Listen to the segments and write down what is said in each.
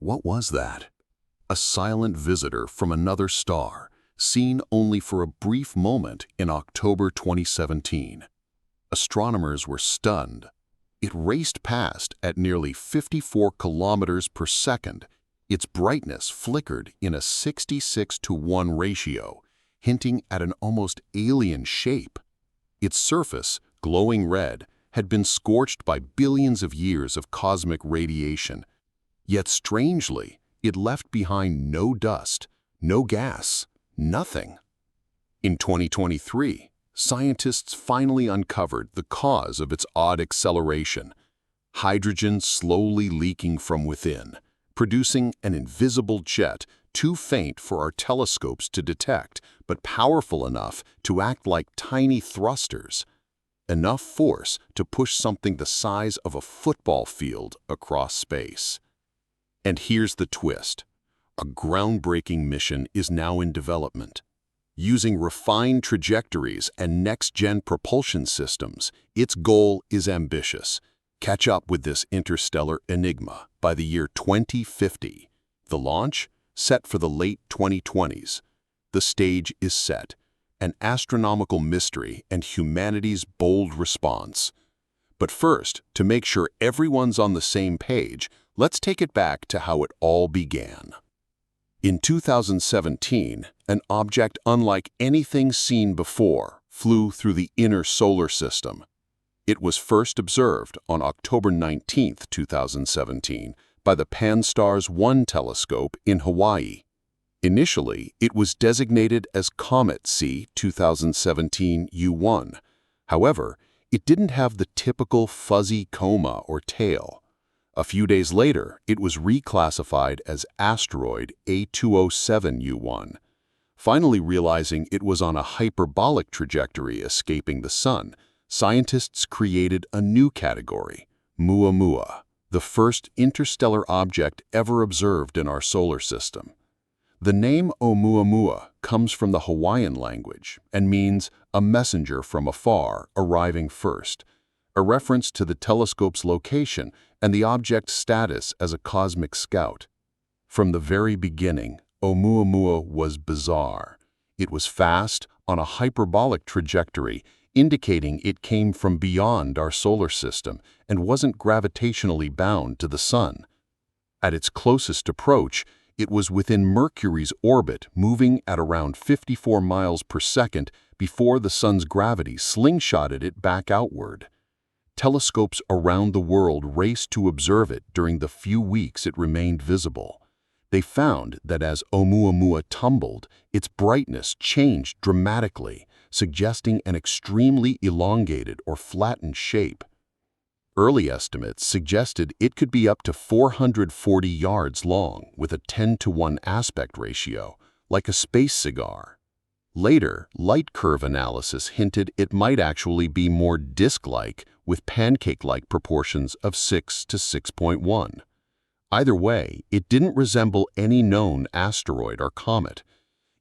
what was that? A silent visitor from another star, seen only for a brief moment in October 2017. Astronomers were stunned. It raced past at nearly 54 kilometers per second. Its brightness flickered in a 66-to-1 ratio, hinting at an almost alien shape. Its surface, glowing red, had been scorched by billions of years of cosmic radiation. Yet strangely, it left behind no dust, no gas, nothing. In 2023, scientists finally uncovered the cause of its odd acceleration: hydrogen slowly leaking from within, producing an invisible jet too faint for our telescopes to detect, but powerful enough to act like tiny thrusters. Enough force to push something the size of a football field across space. And here's the twist. A groundbreaking mission is now in development. Using refined trajectories and next-gen propulsion systems, its goal is ambitious: catch up with this interstellar enigma by the year 2050. The launch? Set for the late 2020s. The stage is set: an astronomical mystery and humanity's bold response. But first, to make sure everyone's on the same page, let's take it back to how it all began. In 2017, an object unlike anything seen before flew through the inner solar system. It was first observed on October 19, 2017, by the Pan-STARRS-1 telescope in Hawaii. Initially, it was designated as Comet C 2017 U1. However, it didn't have the typical fuzzy coma or tail. A few days later, it was reclassified as asteroid A207 U1. Finally realizing it was on a hyperbolic trajectory escaping the Sun, scientists created a new category: Oumuamua, the first interstellar object ever observed in our solar system. The name Oumuamua comes from the Hawaiian language and means a messenger from afar arriving first, a reference to the telescope's location and the object's status as a cosmic scout. From the very beginning, Oumuamua was bizarre. It was fast, on a hyperbolic trajectory, indicating it came from beyond our solar system and wasn't gravitationally bound to the Sun. At its closest approach, it was within Mercury's orbit, moving at around 54 miles per second before the Sun's gravity slingshotted it back outward. Telescopes around the world raced to observe it during the few weeks it remained visible. They found that as Oumuamua tumbled, its brightness changed dramatically, suggesting an extremely elongated or flattened shape. Early estimates suggested it could be up to 440 yards long with a 10-to-1 aspect ratio, like a space cigar. Later, light curve analysis hinted it might actually be more disk-like, with pancake-like proportions of 6 to 6.1. Either way, it didn't resemble any known asteroid or comet.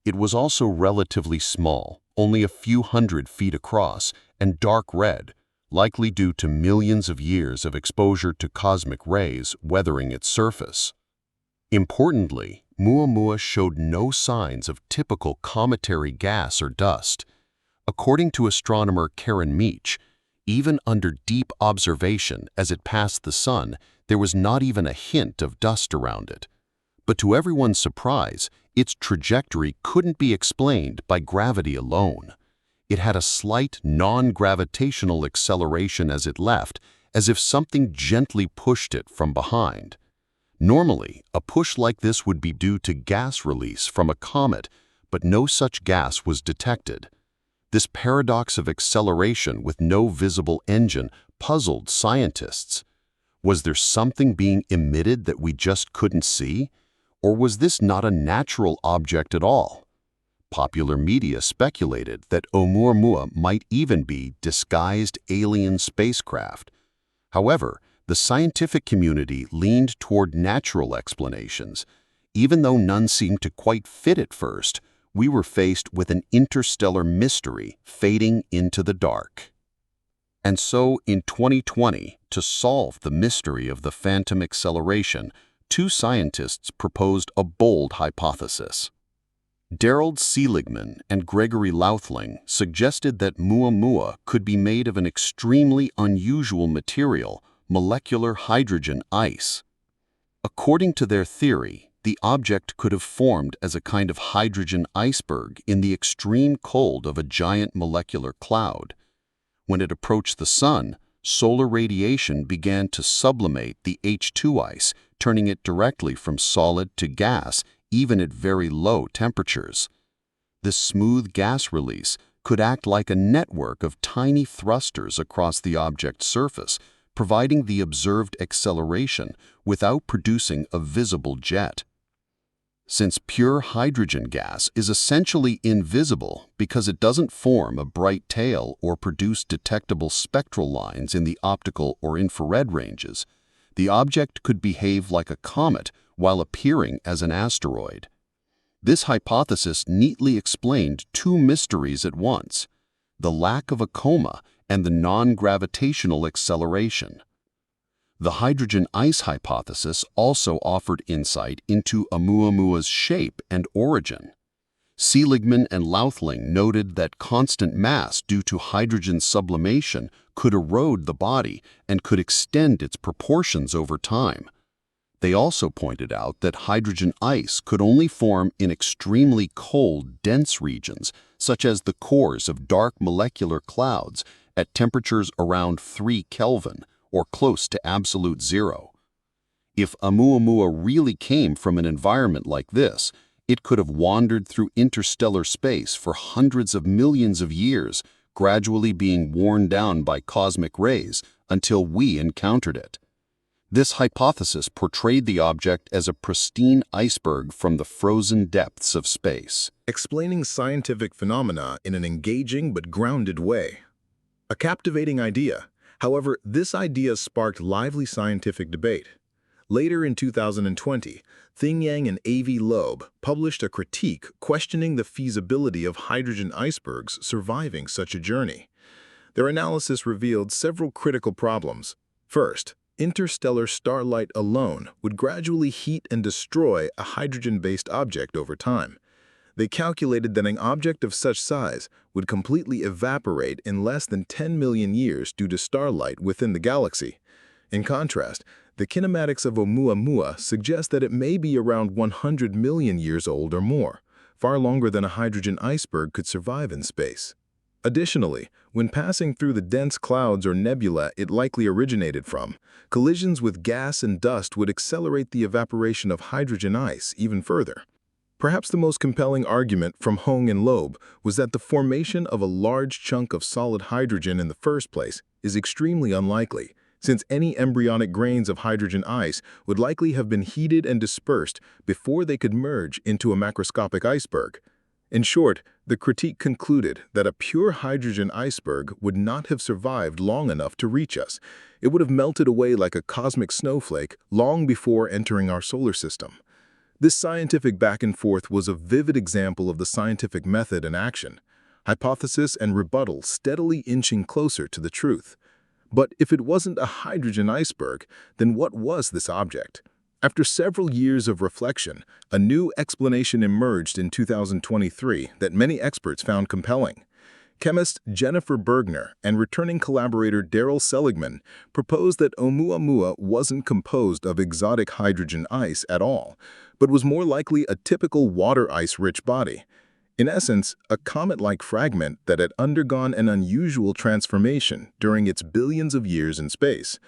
It was also relatively small, only a few hundred feet across, and dark red, likely due to millions of years of exposure to cosmic rays weathering its surface. Importantly, Oumuamua showed no signs of typical cometary gas or dust. According to astronomer Karen Meach, even under deep observation as it passed the Sun, there was not even a hint of dust around it. But to everyone's surprise, its trajectory couldn't be explained by gravity alone. It had a slight non-gravitational acceleration as it left, as if something gently pushed it from behind. Normally, a push like this would be due to gas release from a comet, but no such gas was detected. This paradox of acceleration with no visible engine puzzled scientists. Was there something being emitted that we just couldn't see? Or was this not a natural object at all? Popular media speculated that Oumuamua might even be disguised alien spacecraft. However, the scientific community leaned toward natural explanations. Even though none seemed to quite fit at first, we were faced with an interstellar mystery fading into the dark. And so, in 2020, to solve the mystery of the phantom acceleration, two scientists proposed a bold hypothesis. Darrell Seligman and Gregory Lauthling suggested that Oumuamua could be made of an extremely unusual material, molecular hydrogen ice. According to their theory, the object could have formed as a kind of hydrogen iceberg in the extreme cold of a giant molecular cloud. When it approached the sun, solar radiation began to sublimate the H2 ice, turning it directly from solid to gas, even at very low temperatures. This smooth gas release could act like a network of tiny thrusters across the object's surface, providing the observed acceleration without producing a visible jet. Since pure hydrogen gas is essentially invisible because it doesn't form a bright tail or produce detectable spectral lines in the optical or infrared ranges, the object could behave like a comet while appearing as an asteroid. This hypothesis neatly explained two mysteries at once: the lack of a coma and the non-gravitational acceleration. The hydrogen ice hypothesis also offered insight into Oumuamua's shape and origin. Seligman and Lauthling noted that constant mass due to hydrogen sublimation could erode the body and could extend its proportions over time. They also pointed out that hydrogen ice could only form in extremely cold, dense regions, such as the cores of dark molecular clouds at temperatures around 3 Kelvin, or close to absolute zero. If Oumuamua really came from an environment like this, it could have wandered through interstellar space for hundreds of millions of years, gradually being worn down by cosmic rays until we encountered it. This hypothesis portrayed the object as a pristine iceberg from the frozen depths of space, explaining scientific phenomena in an engaging but grounded way. A captivating idea. However, this idea sparked lively scientific debate. Later in 2020, Thing Yang and A.V. Loeb published a critique questioning the feasibility of hydrogen icebergs surviving such a journey. Their analysis revealed several critical problems. First, interstellar starlight alone would gradually heat and destroy a hydrogen-based object over time. They calculated that an object of such size would completely evaporate in less than 10 million years due to starlight within the galaxy. In contrast, the kinematics of Oumuamua suggest that it may be around 100 million years old or more, far longer than a hydrogen iceberg could survive in space. Additionally, when passing through the dense clouds or nebula it likely originated from, collisions with gas and dust would accelerate the evaporation of hydrogen ice even further. Perhaps the most compelling argument from Hong and Loeb was that the formation of a large chunk of solid hydrogen in the first place is extremely unlikely, since any embryonic grains of hydrogen ice would likely have been heated and dispersed before they could merge into a macroscopic iceberg. In short, the critique concluded that a pure hydrogen iceberg would not have survived long enough to reach us. It would have melted away like a cosmic snowflake long before entering our solar system. This scientific back and forth was a vivid example of the scientific method in action, hypothesis and rebuttal steadily inching closer to the truth. But if it wasn't a hydrogen iceberg, then what was this object? After several years of reflection, a new explanation emerged in 2023 that many experts found compelling. Chemist Jennifer Bergner and returning collaborator Darrell Seligman proposed that Oumuamua wasn't composed of exotic hydrogen ice at all, but was more likely a typical water ice-rich body. In essence, a comet-like fragment that had undergone an unusual transformation during its billions of years in space.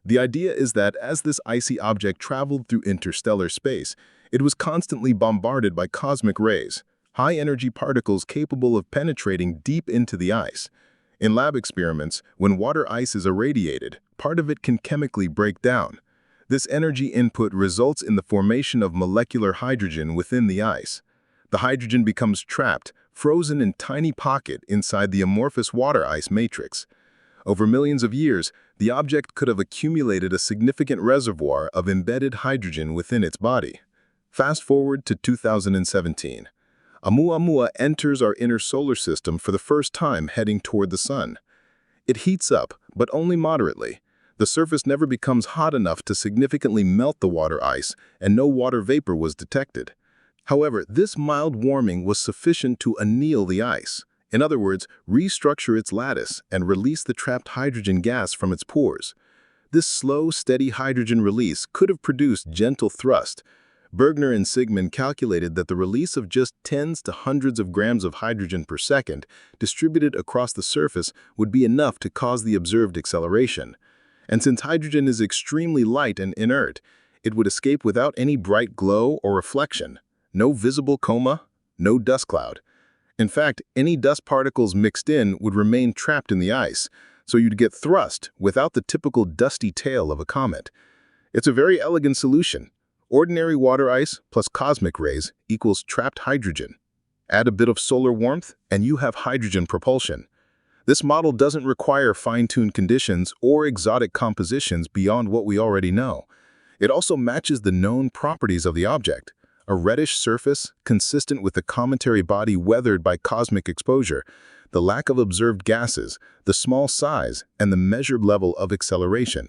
The idea is that as this icy object traveled through interstellar space, it was constantly bombarded by cosmic rays, high-energy particles capable of penetrating deep into the ice. In lab experiments, when water ice is irradiated, part of it can chemically break down. This energy input results in the formation of molecular hydrogen within the ice. The hydrogen becomes trapped, frozen in tiny pockets inside the amorphous water ice matrix. Over millions of years, the object could have accumulated a significant reservoir of embedded hydrogen within its body. Fast forward to 2017. Oumuamua enters our inner solar system for the first time heading toward the sun. It heats up, but only moderately. The surface never becomes hot enough to significantly melt the water ice, and no water vapor was detected. However, this mild warming was sufficient to anneal the ice. In other words, restructure its lattice and release the trapped hydrogen gas from its pores. This slow, steady hydrogen release could have produced gentle thrust. Bergner and Sigmund calculated that the release of just tens to hundreds of grams of hydrogen per second, distributed across the surface, would be enough to cause the observed acceleration. And since hydrogen is extremely light and inert, it would escape without any bright glow or reflection. No visible coma, no dust cloud. In fact, any dust particles mixed in would remain trapped in the ice, so you'd get thrust without the typical dusty tail of a comet. It's a very elegant solution. Ordinary water ice plus cosmic rays equals trapped hydrogen. Add a bit of solar warmth, and you have hydrogen propulsion. This model doesn't require fine-tuned conditions or exotic compositions beyond what we already know. It also matches the known properties of the object. A reddish surface, consistent with the cometary body weathered by cosmic exposure, the lack of observed gases, the small size, and the measured level of acceleration.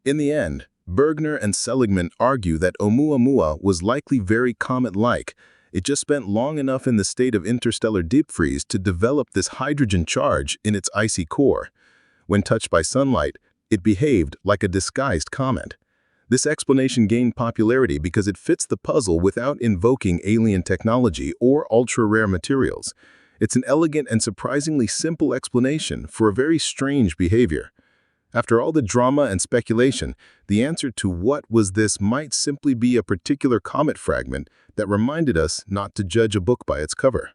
In the end, Bergner and Seligman argue that Oumuamua was likely very comet-like. It just spent long enough in the state of interstellar deep freeze to develop this hydrogen charge in its icy core. When touched by sunlight, it behaved like a disguised comet. This explanation gained popularity because it fits the puzzle without invoking alien technology or ultra-rare materials. It's an elegant and surprisingly simple explanation for a very strange behavior. After all the drama and speculation, the answer to what was this might simply be a particular comet fragment that reminded us not to judge a book by its cover.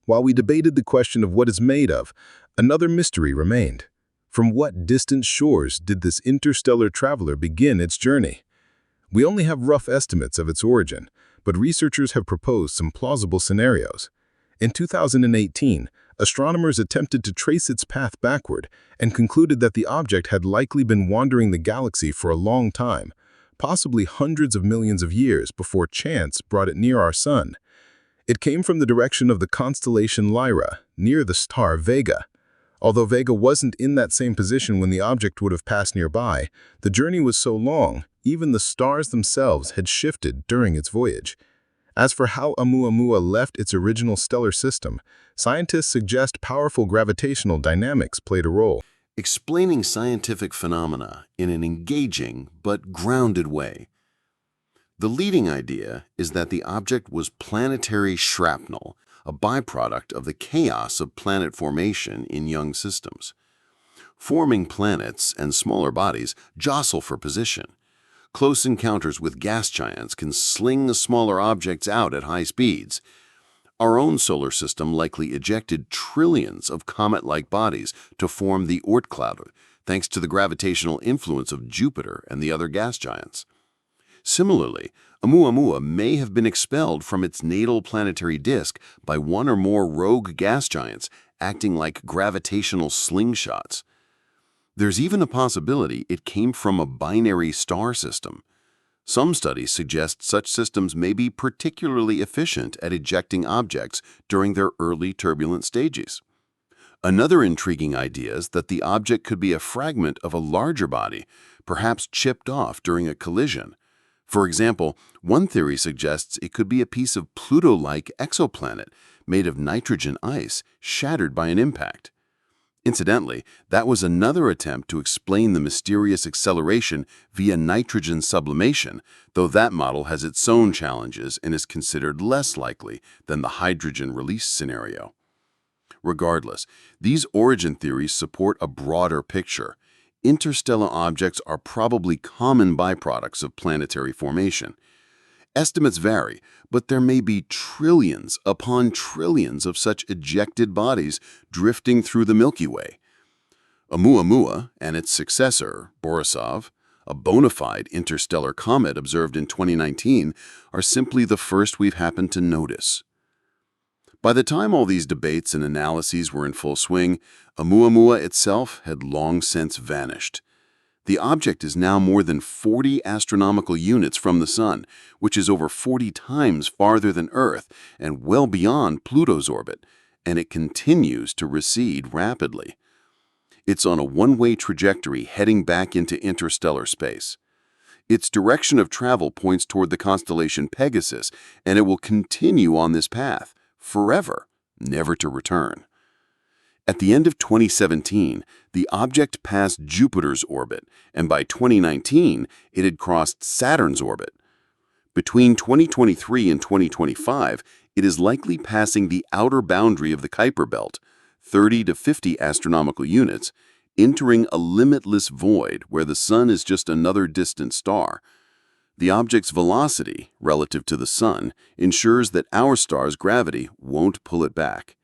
While we debated the question of what it's made of, another mystery remained. From what distant shores did this interstellar traveler begin its journey? We only have rough estimates of its origin, but researchers have proposed some plausible scenarios. In 2018, astronomers attempted to trace its path backward and concluded that the object had likely been wandering the galaxy for a long time, possibly hundreds of millions of years before chance brought it near our Sun. It came from the direction of the constellation Lyra, near the star Vega. Although Vega wasn't in that same position when the object would have passed nearby, the journey was so long, even the stars themselves had shifted during its voyage. As for how Oumuamua left its original stellar system, scientists suggest powerful gravitational dynamics played a role. Explaining scientific phenomena in an engaging but grounded way. The leading idea is that the object was planetary shrapnel, a byproduct of the chaos of planet formation in young systems. Forming planets and smaller bodies jostle for position. Close encounters with gas giants can sling the smaller objects out at high speeds. Our own solar system likely ejected trillions of comet-like bodies to form the Oort cloud, thanks to the gravitational influence of Jupiter and the other gas giants. Similarly, Oumuamua may have been expelled from its natal planetary disk by one or more rogue gas giants acting like gravitational slingshots. There's even a possibility it came from a binary star system. Some studies suggest such systems may be particularly efficient at ejecting objects during their early turbulent stages. Another intriguing idea is that the object could be a fragment of a larger body, perhaps chipped off during a collision. For example, one theory suggests it could be a piece of Pluto-like exoplanet made of nitrogen ice shattered by an impact. Incidentally, that was another attempt to explain the mysterious acceleration via nitrogen sublimation, though that model has its own challenges and is considered less likely than the hydrogen release scenario. Regardless, these origin theories support a broader picture. Interstellar objects are probably common byproducts of planetary formation. Estimates vary, but there may be trillions upon trillions of such ejected bodies drifting through the Milky Way. Oumuamua and its successor, Borisov, a bona fide interstellar comet observed in 2019, are simply the first we've happened to notice. By the time all these debates and analyses were in full swing, Oumuamua itself had long since vanished. The object is now more than 40 astronomical units from the Sun, which is over 40 times farther than Earth and well beyond Pluto's orbit, and it continues to recede rapidly. It's on a one-way trajectory heading back into interstellar space. Its direction of travel points toward the constellation Pegasus, and it will continue on this path forever, never to return. At the end of 2017, the object passed Jupiter's orbit, and by 2019, it had crossed Saturn's orbit. Between 2023 and 2025, it is likely passing the outer boundary of the Kuiper Belt, 30 to 50 astronomical units, entering a limitless void where the Sun is just another distant star. The object's velocity, relative to the Sun, ensures that our star's gravity won't pull it back.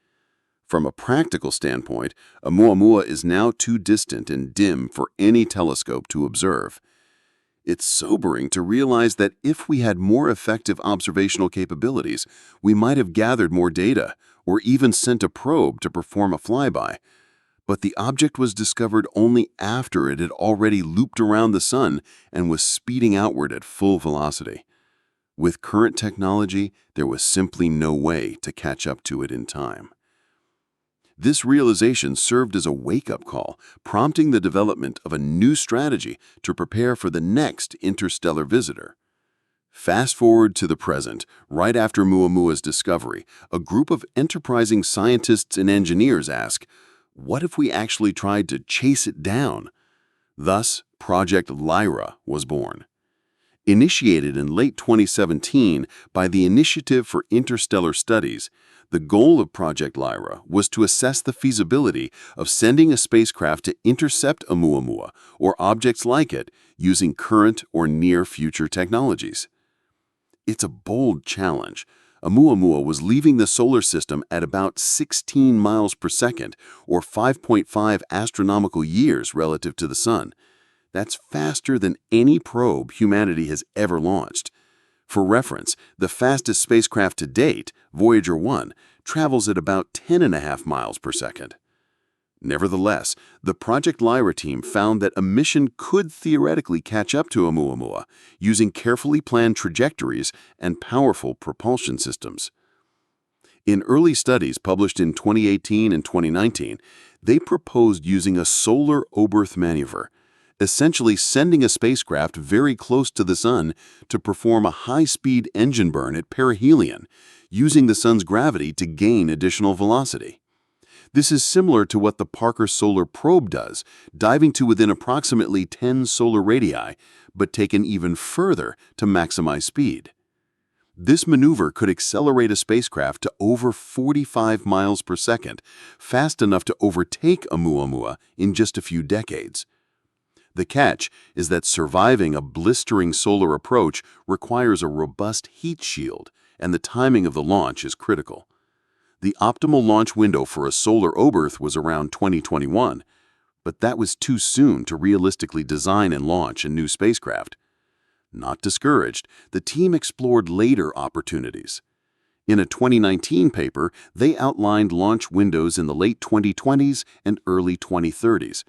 From a practical standpoint, Oumuamua is now too distant and dim for any telescope to observe. It's sobering to realize that if we had more effective observational capabilities, we might have gathered more data, or even sent a probe to perform a flyby. But the object was discovered only after it had already looped around the Sun and was speeding outward at full velocity. With current technology, there was simply no way to catch up to it in time. This realization served as a wake-up call, prompting the development of a new strategy to prepare for the next interstellar visitor. Fast forward to the present, right after Oumuamua's discovery, a group of enterprising scientists and engineers ask, what if we actually tried to chase it down? Thus, Project Lyra was born. Initiated in late 2017 by the Initiative for Interstellar Studies, the goal of Project Lyra was to assess the feasibility of sending a spacecraft to intercept Oumuamua or objects like it using current or near-future technologies. It's a bold challenge. Oumuamua was leaving the solar system at about 16 miles per second, or 5.5 astronomical years relative to the Sun. That's faster than any probe humanity has ever launched. For reference, the fastest spacecraft to date, Voyager 1, travels at about 10.5 miles per second. Nevertheless, the Project Lyra team found that a mission could theoretically catch up to Oumuamua using carefully planned trajectories and powerful propulsion systems. In early studies published in 2018 and 2019, they proposed using a solar Oberth maneuver, essentially sending a spacecraft very close to the Sun to perform a high-speed engine burn at perihelion, using the Sun's gravity to gain additional velocity. This is similar to what the Parker Solar Probe does, diving to within approximately 10 solar radii, but taken even further to maximize speed. This maneuver could accelerate a spacecraft to over 45 miles per second, fast enough to overtake Oumuamua in just a few decades. The catch is that surviving a blistering solar approach requires a robust heat shield, and the timing of the launch is critical. The optimal launch window for a solar Oberth was around 2021, but that was too soon to realistically design and launch a new spacecraft. Not discouraged, the team explored later opportunities. In a 2019 paper, they outlined launch windows in the late 2020s and early 2030s.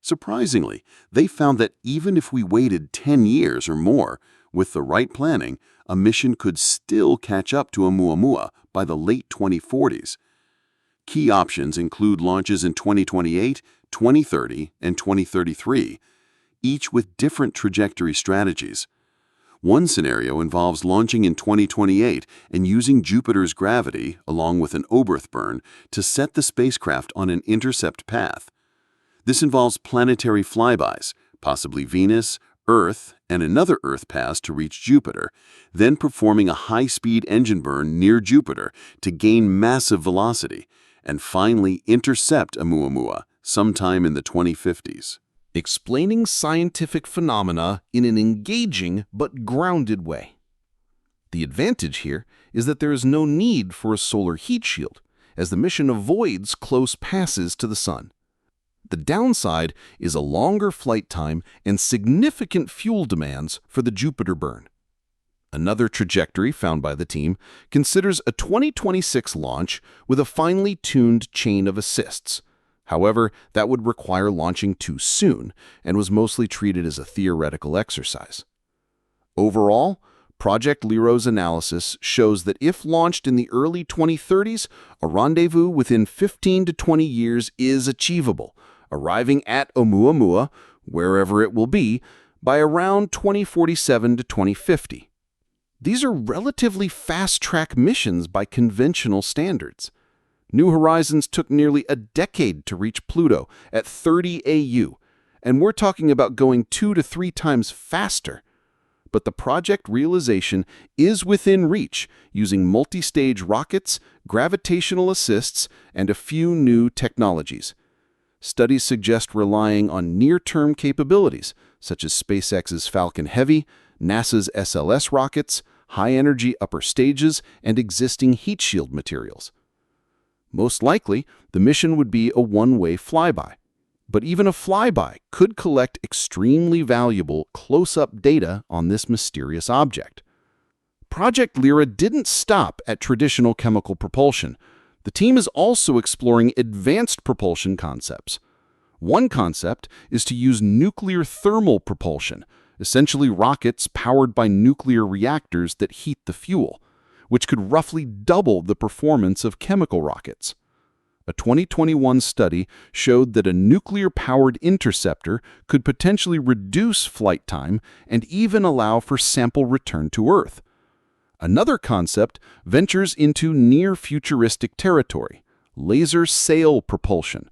Surprisingly, they found that even if we waited 10 years or more, with the right planning, a mission could still catch up to Oumuamua by the late 2040s. Key options include launches in 2028, 2030, and 2033, each with different trajectory strategies. One scenario involves launching in 2028 and using Jupiter's gravity, along with an Oberth burn, to set the spacecraft on an intercept path. This involves planetary flybys, possibly Venus, Earth, and another Earth pass to reach Jupiter, then performing a high-speed engine burn near Jupiter to gain massive velocity, and finally intercept Oumuamua sometime in the 2050s. Explaining scientific phenomena in an engaging but grounded way. The advantage here is that there is no need for a solar heat shield, as the mission avoids close passes to the Sun. The downside is a longer flight time and significant fuel demands for the Jupiter burn. Another trajectory found by the team considers a 2026 launch with a finely tuned chain of assists. However, that would require launching too soon and was mostly treated as a theoretical exercise. Overall, Project Lyra's analysis shows that if launched in the early 2030s, a rendezvous within 15 to 20 years is achievable, arriving at Oumuamua, wherever it will be, by around 2047 to 2050. These are relatively fast-track missions by conventional standards. New Horizons took nearly a decade to reach Pluto at 30 AU, and we're talking about going 2 to 3 times faster. But the project realization is within reach using multi-stage rockets, gravitational assists, and a few new technologies. Studies suggest relying on near-term capabilities, such as SpaceX's Falcon Heavy, NASA's SLS rockets, high-energy upper stages, and existing heat shield materials. Most likely, the mission would be a one-way flyby. But even a flyby could collect extremely valuable close-up data on this mysterious object. Project Lyra didn't stop at traditional chemical propulsion. The team is also exploring advanced propulsion concepts. One concept is to use nuclear thermal propulsion, essentially rockets powered by nuclear reactors that heat the fuel, which could roughly double the performance of chemical rockets. A 2021 study showed that a nuclear-powered interceptor could potentially reduce flight time and even allow for sample return to Earth. Another concept ventures into near-futuristic territory, laser sail propulsion.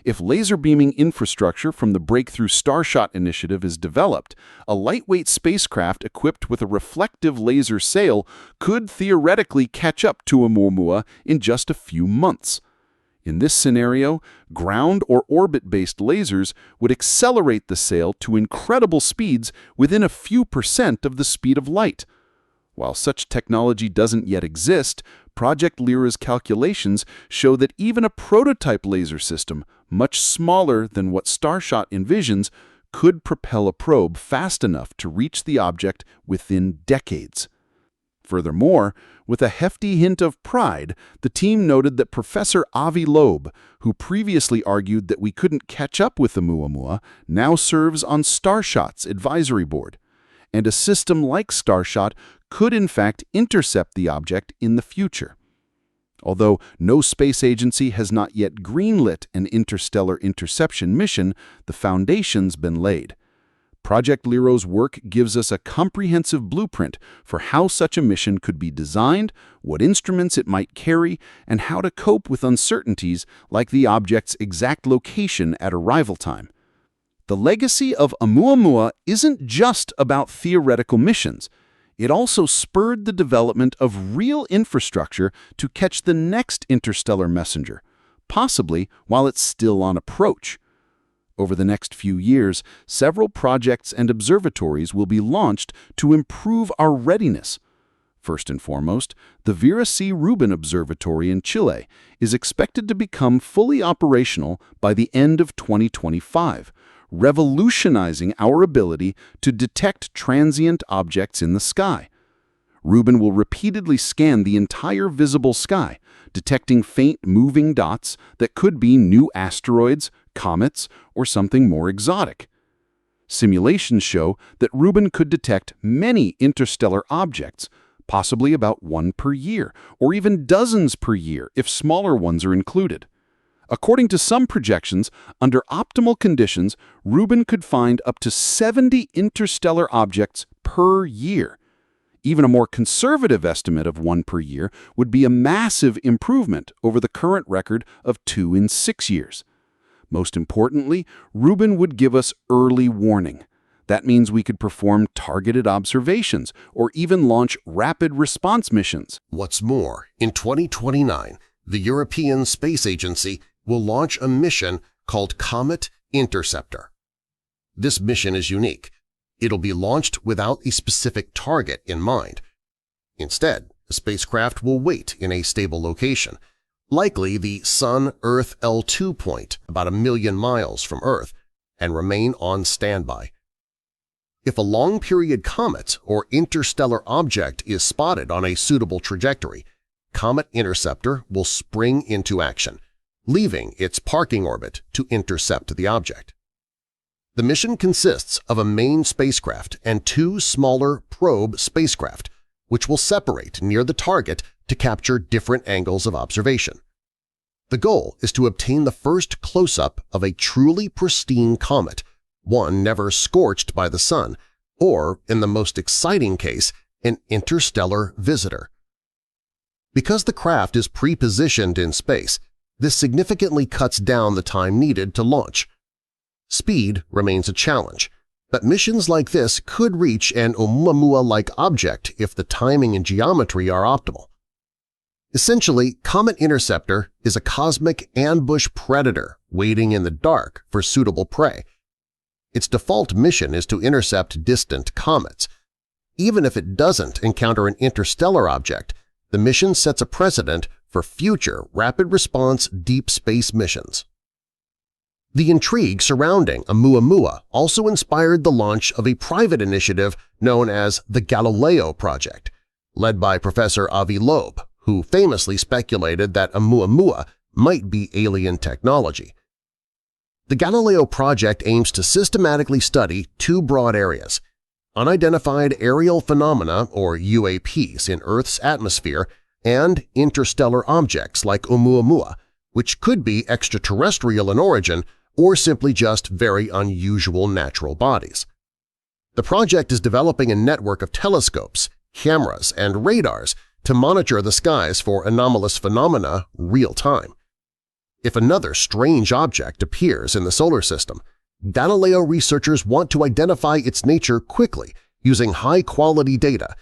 If laser beaming infrastructure from the Breakthrough Starshot initiative is developed, a lightweight spacecraft equipped with a reflective laser sail could theoretically catch up to Oumuamua in just a few months. In this scenario, ground or orbit-based lasers would accelerate the sail to incredible speeds within a few % of the speed of light. While such technology doesn't yet exist, Project Lyra's calculations show that even a prototype laser system, much smaller than what Starshot envisions, could propel a probe fast enough to reach the object within decades. Furthermore, with a hefty hint of pride, the team noted that Professor Avi Loeb, who previously argued that we couldn't catch up with Oumuamua, now serves on Starshot's advisory board. And a system like Starshot could in fact intercept the object in the future. Although no space agency has not yet greenlit an interstellar interception mission, the foundation's been laid. Project Lyra's work gives us a comprehensive blueprint for how such a mission could be designed, what instruments it might carry, and how to cope with uncertainties like the object's exact location at arrival time. The legacy of Oumuamua isn't just about theoretical missions. It also spurred the development of real infrastructure to catch the next interstellar messenger, possibly while it's still on approach. Over the next few years, several projects and observatories will be launched to improve our readiness. First and foremost, the Vera C. Rubin Observatory in Chile is expected to become fully operational by the end of 2025, revolutionizing our ability to detect transient objects in the sky. Rubin will repeatedly scan the entire visible sky, detecting faint moving dots that could be new asteroids, comets, or something more exotic. Simulations show that Rubin could detect many interstellar objects, possibly about one per year, or even dozens per year if smaller ones are included. According to some projections, under optimal conditions, Rubin could find up to 70 interstellar objects per year. Even a more conservative estimate of one per year would be a massive improvement over the current record of 2 in 6 years. Most importantly, Rubin would give us early warning. That means we could perform targeted observations or even launch rapid response missions. What's more, in 2029, the European Space Agency will launch a mission called Comet Interceptor. This mission is unique. It'll be launched without a specific target in mind. Instead, the spacecraft will wait in a stable location, likely the Sun-Earth L2 point about 1 million miles from Earth, and remain on standby. If a long-period comet or interstellar object is spotted on a suitable trajectory, Comet Interceptor will spring into action, leaving its parking orbit to intercept the object. The mission consists of a main spacecraft and 2 smaller probe spacecraft, which will separate near the target to capture different angles of observation. The goal is to obtain the first close-up of a truly pristine comet, one never scorched by the sun, or, in the most exciting case, an interstellar visitor. Because the craft is pre-positioned in space, this significantly cuts down the time needed to launch. Speed remains a challenge, but missions like this could reach an Oumuamua-like object if the timing and geometry are optimal. Essentially, Comet Interceptor is a cosmic ambush predator waiting in the dark for suitable prey. Its default mission is to intercept distant comets. Even if it doesn't encounter an interstellar object, the mission sets a precedent for future rapid-response deep space missions. The intrigue surrounding Oumuamua also inspired the launch of a private initiative known as the Galileo Project, led by Professor Avi Loeb, who famously speculated that Oumuamua might be alien technology. The Galileo Project aims to systematically study two broad areas: unidentified aerial phenomena or UAPs in Earth's atmosphere and interstellar objects like Oumuamua, which could be extraterrestrial in origin or simply just very unusual natural bodies. The project is developing a network of telescopes, cameras, and radars to monitor the skies for anomalous phenomena real-time. If another strange object appears in the solar system, Galileo researchers want to identify its nature quickly using high-quality data.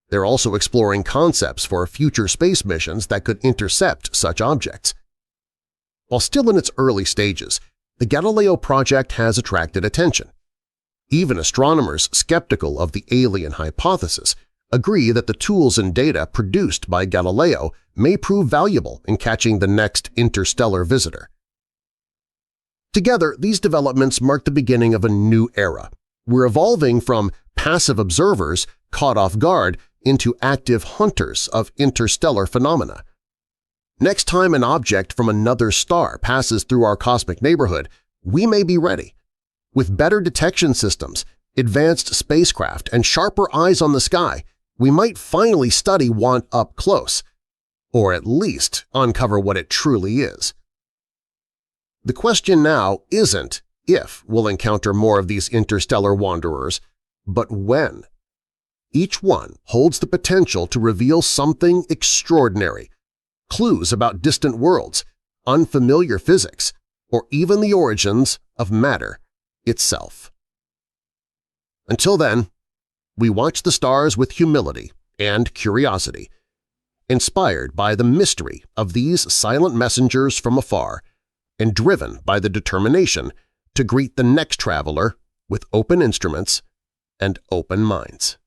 They're also exploring concepts for future space missions that could intercept such objects. While still in its early stages, the Galileo project has attracted attention. Even astronomers skeptical of the alien hypothesis agree that the tools and data produced by Galileo may prove valuable in catching the next interstellar visitor. Together, these developments mark the beginning of a new era. We're evolving from passive observers caught off guard into active hunters of interstellar phenomena. Next time an object from another star passes through our cosmic neighborhood, we may be ready. With better detection systems, advanced spacecraft, and sharper eyes on the sky, we might finally study one up close, or at least uncover what it truly is. The question now isn't if we'll encounter more of these interstellar wanderers, but when. Each one holds the potential to reveal something extraordinary, clues about distant worlds, unfamiliar physics, or even the origins of matter itself. Until then, we watch the stars with humility and curiosity, inspired by the mystery of these silent messengers from afar and driven by the determination to greet the next traveler with open instruments and open minds.